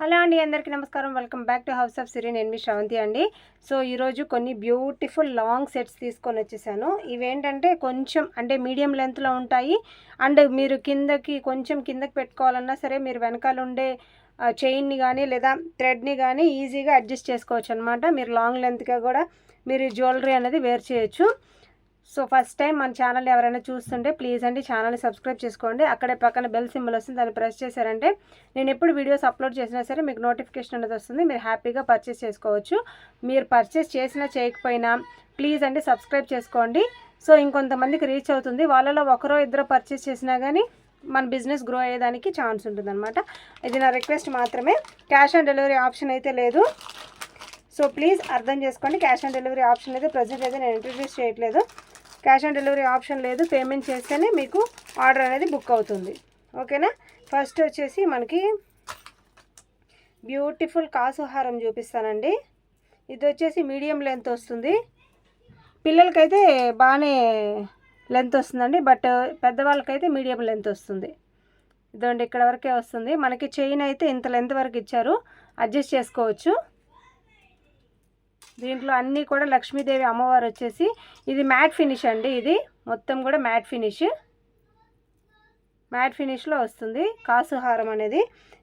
Hello అండి, అందరికీ నమస్కారం. Welcome back to house of Siri. నేను మీ శ్రవంతి అండి. సో ఈరోజు కొన్ని బ్యూటిఫుల్ లాంగ్ సెట్స్ తీసుకొని వచ్చేసాను. ఇవేంటంటే కొంచెం అంటే మీడియం లెంత్లో ఉంటాయి. అండ్ మీరు కొంచెం కిందకి పెట్టుకోవాలన్నా సరే మీరు వెనకాల ఉండే చైన్ని కానీ లేదా థ్రెడ్ని కానీ ఈజీగా అడ్జస్ట్ చేసుకోవచ్చు అనమాట. మీరు లాంగ్ లెంత్గా కూడా మీరు జ్యువెలరీ అనేది వేర్ చేయొచ్చు. సో ఫస్ట్ టైం మన ఛానల్ ఎవరైనా చూస్తుంటే ప్లీజ్ అండి ఛానల్ని సబ్స్క్రైబ్ చేసుకోండి. అక్కడే పక్కన బెల్ సింబల్ వస్తుంది, దాన్ని ప్రెస్ చేశారంటే నేను ఎప్పుడు వీడియోస్ అప్లోడ్ చేసినా సరే మీకు నోటిఫికేషన్ అనేది వస్తుంది. మీరు హ్యాపీగా పర్చేస్ చేసుకోవచ్చు. మీరు పర్చేస్ చేసినా చేయకపోయినా ప్లీజ్ అండి సబ్స్క్రైబ్ చేసుకోండి. సో ఇంకొంతమందికి రీచ్ అవుతుంది. వాళ్ళలో ఒకరో ఇద్దరు పర్చేస్ చేసినా కానీ మన బిజినెస్ గ్రో అయ్యేదానికి ఛాన్స్ ఉంటుందన్నమాట. ఇది నా రిక్వెస్ట్ మాత్రమే. క్యాష్ ఆన్ డెలివరీ ఆప్షన్ అయితే లేదు. సో ప్లీజ్ అర్థం చేసుకోండి. క్యాష్ ఆన్ డెలివరీ ఆప్షన్ అయితే ప్రజెంట్ అయితే నేను ఇంట్రడ్యూస్ చేయట్లేదు. క్యాష్ ఆన్ డెలివరీ ఆప్షన్ లేదు. పేమెంట్ చేస్తేనే మీకు ఆర్డర్ అనేది బుక్ అవుతుంది. ఓకేనా. ఫస్ట్ వచ్చేసి మనకి బ్యూటిఫుల్ కాసు హారం చూపిస్తానండి. ఇది వచ్చేసి మీడియం లెంత్ వస్తుంది. పిల్లలకైతే బాగానే లెంత్ వస్తుందండి, బట్ పెద్దవాళ్ళకైతే మీడియం లెంత్ వస్తుంది. ఇదండి ఇక్కడ వరకే వస్తుంది. మనకి చైన్ అయితే ఇంత లెంత్ వరకు ఇచ్చారు, అడ్జస్ట్ చేసుకోవచ్చు. దీంట్లో అన్నీ కూడా లక్ష్మీదేవి అమ్మవారు వచ్చేసి ఇది మ్యాట్ ఫినిష్ అండి. ఇది మొత్తం కూడా మ్యాట్ ఫినిష్లో వస్తుంది కాసు హారం అనేది.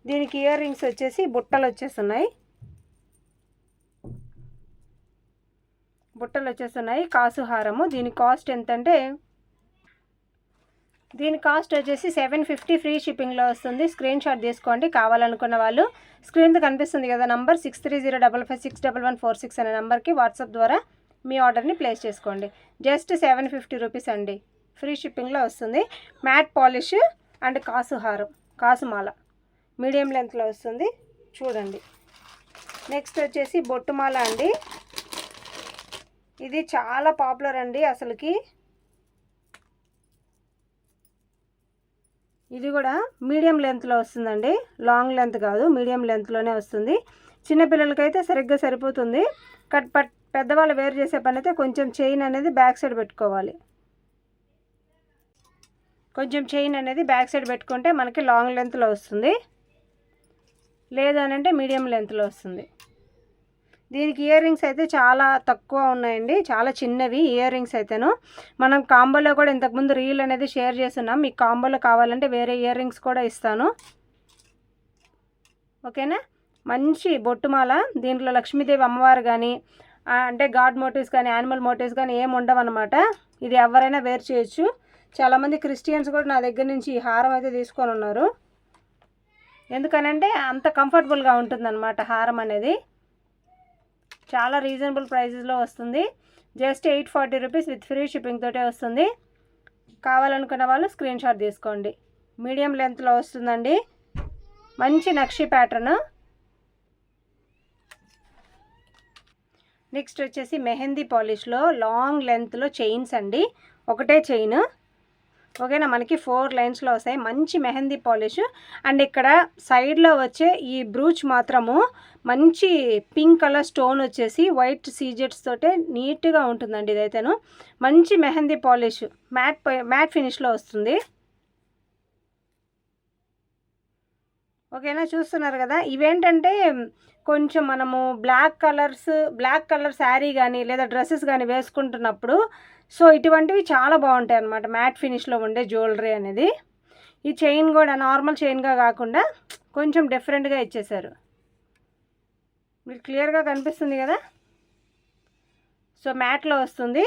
దీనికి ఇయర్ రింగ్స్ వచ్చేసి బుట్టలు వచ్చేస్తున్నాయి. కాసు హారము దీని కాస్ట్ ఎంతంటే దీని కాస్ట్ వచ్చేసి 750 ఫ్రీ షిప్పింగ్లో వస్తుంది. స్క్రీన్ షాట్ తీసుకోండి కావాలనుకున్న వాళ్ళు. స్క్రీన్తో కనిపిస్తుంది కదా నంబర్ 6305561146 అనే నెంబర్కి వాట్సాప్ ద్వారా మీ ఆర్డర్ని ప్లేస్ చేసుకోండి. జస్ట్ 750 రూపీస్ అండి. ఫ్రీ షిప్పింగ్లో వస్తుంది. మ్యాట్ పాలిష్ అండ్ కాసుమాల మీడియం లెంత్లో వస్తుంది. చూడండి. నెక్స్ట్ వచ్చేసి బొట్టుమాల అండి. ఇది చాలా పాపులర్ అండి అసలుకి. ఇది కూడా మీడియం లెంత్లో వస్తుందండి, లాంగ్ లెంత్ కాదు, మీడియం లెంత్లోనే వస్తుంది. చిన్నపిల్లలకైతే సరిగ్గా సరిపోతుంది. పెద్దవాళ్ళు వేర్ చేసే పని అయితే కొంచెం చైన్ అనేది బ్యాక్ సైడ్ పెట్టుకోవాలి. కొంచెం చైన్ అనేది బ్యాక్ సైడ్ పెట్టుకుంటే మనకి లాంగ్ లెంత్లో వస్తుంది, లేదు అని అంటే మీడియం లెంత్లో వస్తుంది. దీనికి ఇయర్ రింగ్స్ అయితే చాలా తక్కువ ఉన్నాయండి, చాలా చిన్నవి ఇయర్ రింగ్స్ అయితేను. మనం కాంబోలో కూడా ఇంతకుముందు రీల్ అనేది షేర్ చేస్తున్నాం. మీకు కాంబోలో కావాలంటే వేరే ఇయర్ రింగ్స్ కూడా ఇస్తాను. ఓకేనా. మంచి బొట్టుమాల. దీంట్లో లక్ష్మీదేవి అమ్మవారు కానీ అంటే గాడ్ మోటివ్స్ కానీ యానిమల్ మోటివ్స్ కానీ ఏమి ఉండవన్నమాట. ఇది ఎవరైనా వేర్ చేయొచ్చు. చాలామంది క్రిస్టియన్స్ కూడా నా దగ్గర నుంచి ఈ హారం అయితే తీసుకొని ఉన్నారు. ఎందుకనంటే అంత కంఫర్టబుల్గా ఉంటుందన్నమాట హారం అనేది. చాలా రీజనబుల్ ప్రైజెస్లో వస్తుంది. Just 840 rupees with free shipping తోటే వస్తుంది. కావాలనుకున్న వాళ్ళు స్క్రీన్ షాట్ తీసుకోండి. మీడియం లెంత్లో వస్తుందండి. మంచి నక్షి ప్యాటర్న్. నెక్స్ట్ వచ్చేసి మెహందీ పాలిష్లో లాంగ్ లెంత్లో చైన్స్ అండి. ఒకటే చైన్. ఓకేనా. మనకి 4 లైన్స్లో వస్తాయి. మంచి మెహందీ పాలిష్. అండ్ ఇక్కడ సైడ్లో వచ్చే ఈ బ్రూచ్ మాత్రము మంచి పింక్ కలర్ స్టోన్ వచ్చేసి వైట్ సీజెట్స్ తోటే నీట్గా ఉంటుందండి. ఇదైతేను మంచి మెహందీ పాలిష్ మ్యాట్ ఫినిష్లో వస్తుంది. ఓకేనా. చూస్తున్నారు కదా. ఇవేంటంటే కొంచెం మనము బ్లాక్ కలర్ శారీ కానీ లేదా డ్రెస్సెస్ కానీ వేసుకుంటున్నప్పుడు సో ఇటువంటివి చాలా బాగుంటాయి అన్నమాట. మ్యాట్ ఫినిష్లో ఉండే జ్యువెలరీ అనేది. ఈ చైన్ కూడా నార్మల్ చైన్గా కాకుండా కొంచెం డిఫరెంట్గా ఇచ్చేశారు. మీకు క్లియర్గా కనిపిస్తుంది కదా. సో మ్యాట్లో వస్తుంది.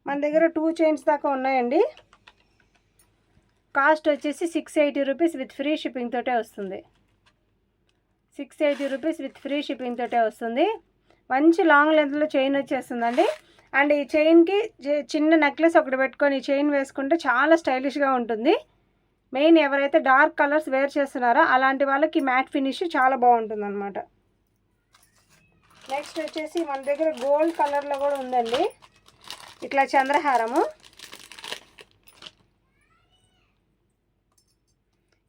మన దగ్గర 2 చైన్స్ దాకా ఉన్నాయండి. కాస్ట్ వచ్చేసి 680 రూపీస్ విత్ ఫ్రీ షిప్పింగ్ తోటే వస్తుంది. 680 రూపీస్ విత్ ఫ్రీ షిప్పింగ్ తోటే వస్తుంది. మంచి లాంగ్ లెంత్లో చైన్ వచ్చేస్తుందండి. అండ్ ఈ చైన్కి చిన్న నెక్లెస్ ఒకటి పెట్టుకొని చైన్ వేసుకుంటే చాలా స్టైలిష్గా ఉంటుంది. మెయిన్ ఎవరైతే డార్క్ కలర్స్ వేర్ చేస్తున్నారో అలాంటి వాళ్ళకి మ్యాట్ ఫినిష్ చాలా బాగుంటుంది అనమాట. నెక్స్ట్ వచ్చేసి మన దగ్గర గోల్డ్ కలర్లో కూడా ఉందండి. ఇట్లా చంద్రహారము.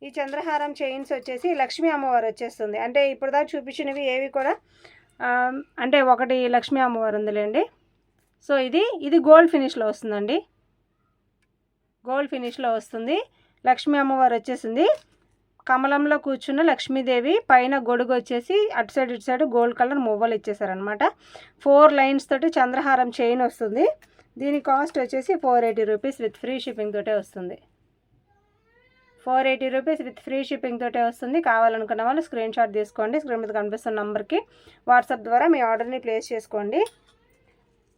ఈ చంద్రహారం చైన్స్ వచ్చేసి లక్ష్మీ అమ్మవారు వచ్చేస్తుంది. అంటే ఇప్పుడు దాకా చూపించినవి ఏవి కూడా అంటే ఒకటి లక్ష్మీ అమ్మవారు ఉందిలేండి. సో ఇది గోల్డ్ ఫినిష్లో వస్తుందండి. గోల్డ్ ఫినిష్లో వస్తుంది. లక్ష్మీ అమ్మవారు వచ్చేసింది. కమలంలో కూర్చున్న లక్ష్మీదేవి, పైన గొడుగు వచ్చేసి అటు సైడ్ ఇటు సైడ్ గోల్డ్ కలర్ మువ్వలు ఇచ్చేసారనమాట. 4 లైన్స్ తోటి చంద్రహారం చైన్ వస్తుంది. దీని కాస్ట్ వచ్చేసి 480 రూపీస్ విత్ ఫ్రీ షిప్పింగ్ తోటే వస్తుంది. 480 రూపీస్ విత్ ఫ్రీ షిప్పింగ్ తోటే వస్తుంది. కావాలనుకున్న వాళ్ళు స్క్రీన్ షాట్ తీసుకోండి. స్క్రీన్ మీద కనిపిస్తున్న నెంబర్కి వాట్సాప్ ద్వారా మీ ఆర్డర్ని ప్లేస్ చేసుకోండి.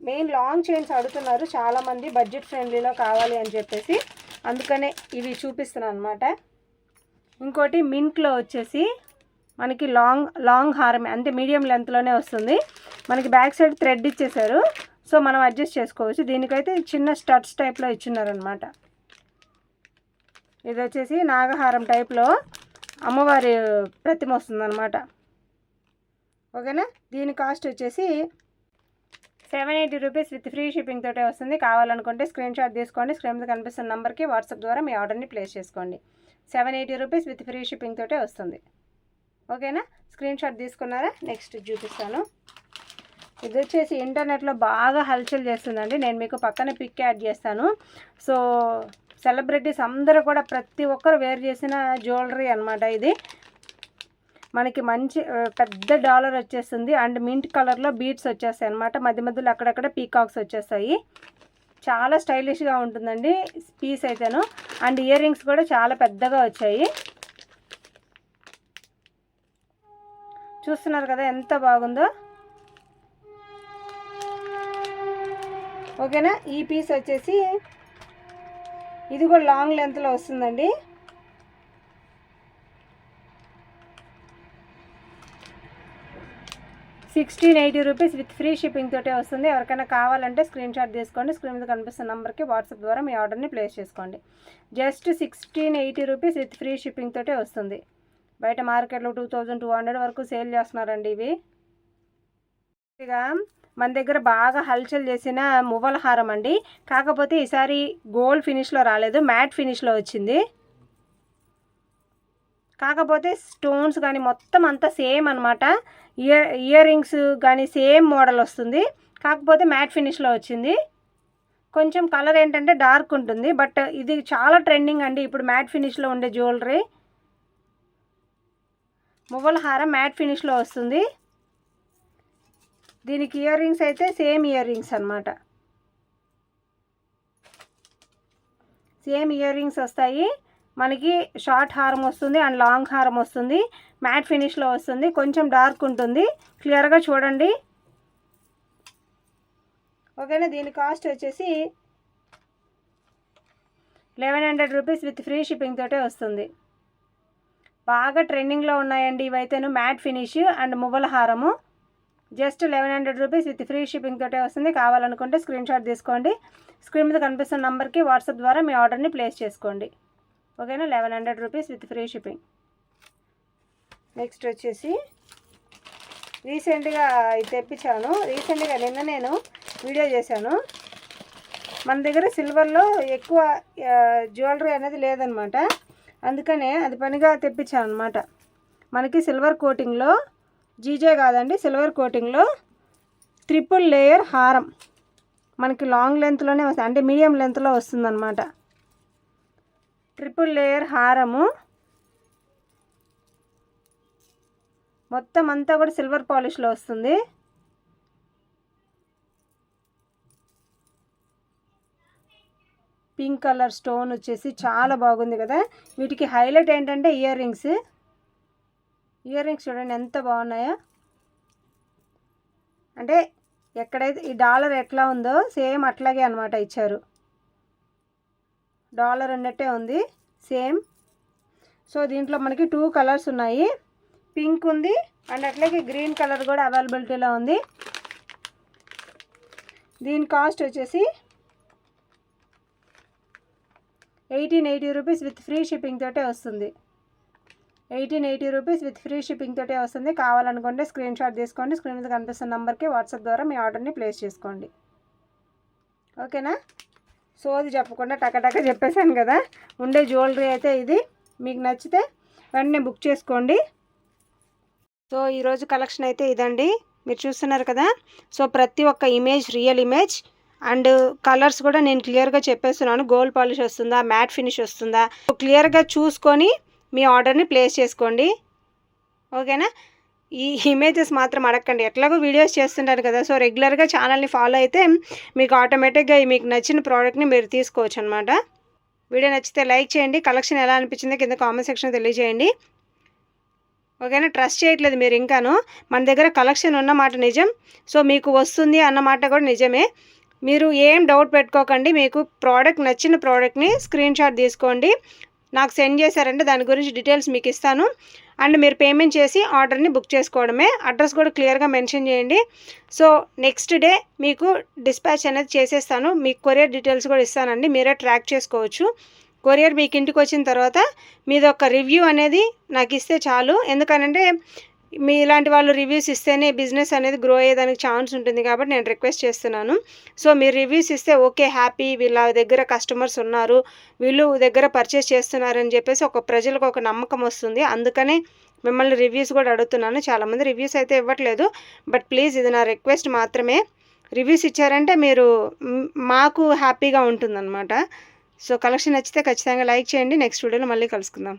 మెయిన్ లాంగ్ చైన్స్ అడుగుతున్నారు చాలామంది, బడ్జెట్ ఫ్రెండ్లీలో కావాలి అని చెప్పేసి, అందుకనే ఇవి చూపిస్తున్నాను అనమాట. ఇంకోటి మింట్లో వచ్చేసి మనకి లాంగ్ హారం, అంటే మీడియం లెంత్లోనే వస్తుంది. మనకి బ్యాక్ సైడ్ థ్రెడ్ ఇచ్చేసారు, సో మనం అడ్జస్ట్ చేసుకోవచ్చు. దీనికైతే చిన్న స్టడ్స్ టైప్లో ఇచ్చున్నారనమాట. ఇది వచ్చేసి నాగహారం టైప్లో అమ్మవారి ప్రతిమ వస్తుందన్నమాట. ఓకేనా. దీని కాస్ట్ వచ్చేసి 780 రూపీస్ విత్ ఫ్రీ షిప్పింగ్ తోటే వస్తుంది. కావాలనుకుంటే స్క్రీన్ షాట్ తీసుకోండి. స్క్రీన్ మీద కనిపిస్తున్న నెంబర్కి వాట్సాప్ ద్వారా మీ ఆర్డర్ని ప్లేస్ చేసుకోండి. 780 రూపీస్ విత్ ఫ్రీ షిప్పింగ్ తోటే వస్తుంది. ఓకేనా. స్క్రీన్ షాట్ తీసుకున్నారా? నెక్స్ట్ చూపిస్తాను. ఇది వచ్చేసి ఇంటర్నెట్లో బాగా హల్చల్ చేస్తుందండి. నేను మీకు పక్కన పిక్ యాడ్ చేస్తాను. సో సెలబ్రిటీస్ అందరూ కూడా ప్రతి ఒక్కరు వేర్ చేసిన జ్యువెలరీ అనమాట. ఇది మనకి మంచి పెద్ద డాలర్ వచ్చేస్తుంది. అండ్ మింట్ కలర్లో బీడ్స్ వచ్చేస్తాయి అనమాట. మధ్య మధ్యలో అక్కడక్కడ పీకాక్స్ వచ్చేస్తాయి. చాలా స్టైలిష్గా ఉంటుందండి పీస్ అయితేను. అండ్ ఇయర్ రింగ్స్ కూడా చాలా పెద్దగా వచ్చాయి. చూస్తున్నారు కదా ఎంత బాగుందో. ఓకేనా. ఈ పీస్ వచ్చేసి ఇది కూడా లాంగ్ లెంత్లో వస్తుందండి. $1680 రూపీస్ విత్ ఫ్రీ షిప్పింగ్ తోటే వస్తుంది. ఎవరికైనా కావాలంటే స్క్రీన్ షాట్ తీసుకోండి. స్క్రీన్ మీద కనిపిస్తున్న నెంబర్కి వాట్సాప్ ద్వారా మీ ఆర్డర్ని ప్లేస్ చేసుకోండి. Just 1680 rupees with free shipping తోటే వస్తుంది. బయట మార్కెట్లో 2200 వరకు సేల్ చేస్తున్నారండి ఇవి. ఇక మన దగ్గర బాగా హల్చల్ చేసిన మువ్వల హారం అండి. కాకపోతే ఈసారి గోల్డ్ ఫినిష్లో రాలేదు, మ్యాట్ ఫినిష్లో వచ్చింది. కాకపోతే స్టోన్స్ కానీ మొత్తం అంతా సేమ్ అనమాట. ఇయర్ రింగ్స్ కానీ సేమ్ మోడల్ వస్తుంది. కాకపోతే మ్యాట్ ఫినిష్లో వచ్చింది. కొంచెం కలర్ ఏంటంటే డార్క్ ఉంటుంది. బట్ ఇది చాలా ట్రెండింగ్ అండి ఇప్పుడు మ్యాట్ ఫినిష్లో ఉండే జ్యువెలరీ. మువ్వల హారం మ్యాట్ ఫినిష్లో వస్తుంది. దీనికి ఇయర్ రింగ్స్ అయితే సేమ్ ఇయర్ రింగ్స్ అనమాట. సేమ్ ఇయర్ రింగ్స్ వస్తాయి. మనకి షార్ట్ హారం వస్తుంది అండ్ లాంగ్ హారం వస్తుంది. మ్యాట్ ఫినిష్లో వస్తుంది. కొంచెం డార్క్ ఉంటుంది. క్లియర్గా చూడండి. ఓకేనా. దీని కాస్ట్ వచ్చేసి 1100 రూపీస్ విత్ ఫ్రీ షిప్పింగ్ తోటే వస్తుంది. బాగా ట్రెండింగ్లో ఉన్నాయండి ఇవైతేను. మ్యాట్ ఫినిష్ అండ్ మువ్వల హారము. Just 1100 rupees with free shipping తోటే వస్తుంది. కావాలనుకుంటే స్క్రీన్ షాట్ తీసుకోండి. స్క్రీన్ మీద కనిపిస్తున్న నెంబర్కి వాట్సాప్ ద్వారా మీ ఆర్డర్ని ప్లేస్ చేసుకోండి. ఓకేనా. 1100 rupees with free shipping. Next వచ్చేసి రీసెంట్గా ఇది తెప్పించాను. రీసెంట్గా నిన్న నేను వీడియో చేశాను. మన దగ్గర సిల్వర్లో ఎక్కువ జ్యువెలరీ అనేది లేదనమాట. అందుకనే అది పనిగా తెప్పించాను అనమాట. మనకి సిల్వర్ కోటింగ్లో, జీజే కాదండి, సిల్వర్ కోటింగ్లో 3 లేయర్ హారం మనకి లాంగ్ లెంత్లోనే వస్తుంది, అంటే మీడియం లెంత్లో వస్తుందన్నమాట. 3 లేయర్ హారము మొత్తం అంతా కూడా సిల్వర్ పాలిష్లో వస్తుంది. పింక్ కలర్ స్టోన్ వచ్చేసి చాలా బాగుంది కదా. వీటికి హైలైట్ ఏంటంటే ఇయర్ రింగ్స్. ఇయర్ రింగ్స్ చూడండి ఎంత బాగున్నాయో. అంటే ఎక్కడైతే ఈ డాలర్ ఎట్లా ఉందో సేమ్ అట్లాగే అనమాట ఇచ్చారు. డాలర్ ఉన్నట్టే ఉంది సేమ్. సో దీంట్లో మనకి 2 కలర్స్ ఉన్నాయి. పింక్ ఉంది అండ్ అట్లాగే గ్రీన్ కలర్ కూడా అవైలబిలిటీలో ఉంది. దీని కాస్ట్ వచ్చేసి 1880 రూపీస్ విత్ ఫ్రీ షిప్పింగ్ తోటే వస్తుంది. 1880 రూపీస్ విత్ ఫ్రీ షిప్పింగ్ తోటే వస్తుంది. కావాలనుకుంటే స్క్రీన్ షాట్ తీసుకోండి. స్క్రీన్ మీద కనిపిస్తున్న నెంబర్కి వాట్సాప్ ద్వారా మీ ఆర్డర్ని ప్లేస్ చేసుకోండి. ఓకేనా. సో అది చెప్పకుండా టకటక చెప్పేశాను కదా. ఉండే జ్యువెలరీ అయితే ఇది. మీకు నచ్చితే వెంటనే బుక్ చేసుకోండి. సో ఈరోజు కలెక్షన్ అయితే ఇదండి, మీరు చూస్తున్నారు కదా. సో ప్రతి ఒక్క image real image and colours కూడా నేను క్లియర్గా చెప్పేస్తున్నాను. గోల్డ్ పాలిష్ వస్తుందా, మ్యాట్ ఫినిష్ వస్తుందా, క్లియర్గా చూసుకొని మీ ఆర్డర్ని ప్లేస్ చేసుకోండి. ఓకేనా? ఈ ఇమేజెస్ మాత్రం అడగండి, ఎట్లాగో వీడియోస్ చేస్తుంటారు కదా. సో రెగ్యులర్గా ఛానల్ని ఫాలో అయితే మీకు ఆటోమేటిక్గా మీకు నచ్చిన ప్రోడక్ట్ని మీరు తీసుకోవచ్చు అనమాట. వీడియో నచ్చితే లైక్ చేయండి. కలెక్షన్ ఎలా అనిపించిందో కింద కామెంట్ సెక్షన్లో తెలియజేయండి. ఓకేనా? ట్రస్ట్ చేయట్లేదు మీరు ఇంకాను. మన దగ్గర కలెక్షన్ ఉన్నమాట నిజం. సో మీకు వస్తుంది అన్నమాట కూడా నిజమే. మీరు ఏం డౌట్ పెట్టుకోకండి. మీకు ప్రోడక్ట్ నచ్చిన ప్రోడక్ట్ని స్క్రీన్ షాట్ తీసుకోండి, నాకు సెండ్ చేశారంటే దాని గురించి డీటెయిల్స్ మీకు ఇస్తాను. అండ్ మీరు పేమెంట్ చేసి ఆర్డర్ని బుక్ చేసుకోవడమే. అడ్రస్ కూడా క్లియర్గా మెన్షన్ చేయండి. సో నెక్స్ట్ డే మీకు డిస్పాచ్ అనేది చేసేస్తాను. మీకు కొరియర్ డీటెయిల్స్ కూడా ఇస్తానండి, మీరే ట్రాక్ చేసుకోవచ్చు. కొరియర్ మీకు ఇంటికి వచ్చిన తర్వాత మీది ఒక రివ్యూ అనేది నాకు ఇస్తే చాలు. ఎందుకనంటే మీ ఇలాంటి వాళ్ళు రివ్యూస్ ఇస్తేనే బిజినెస్ అనేది గ్రో అయ్యేదానికి ఛాన్స్ ఉంటుంది కాబట్టి నేను రిక్వెస్ట్ చేస్తున్నాను. సో మీరు రివ్యూస్ ఇస్తే ఓకే, హ్యాపీ, వీళ్ళ దగ్గర కస్టమర్స్ ఉన్నారు, వీళ్ళు దగ్గర పర్చేస్ చేస్తున్నారని చెప్పేసి ప్రజలకు ఒక నమ్మకం వస్తుంది. అందుకనే మిమ్మల్ని రివ్యూస్ కూడా అడుగుతున్నాను. చాలామంది రివ్యూస్ అయితే ఇవ్వట్లేదు, బట్ ప్లీజ్ ఇది నా రిక్వెస్ట్ మాత్రమే. రివ్యూస్ ఇచ్చారంటే మీరు మాకు హ్యాపీగా ఉంటుందన్నమాట. సో కలెక్షన్ నచ్చితే ఖచ్చితంగా లైక్ చేయండి. నెక్స్ట్ వీడియోలో మళ్ళీ కలుసుకుందాం.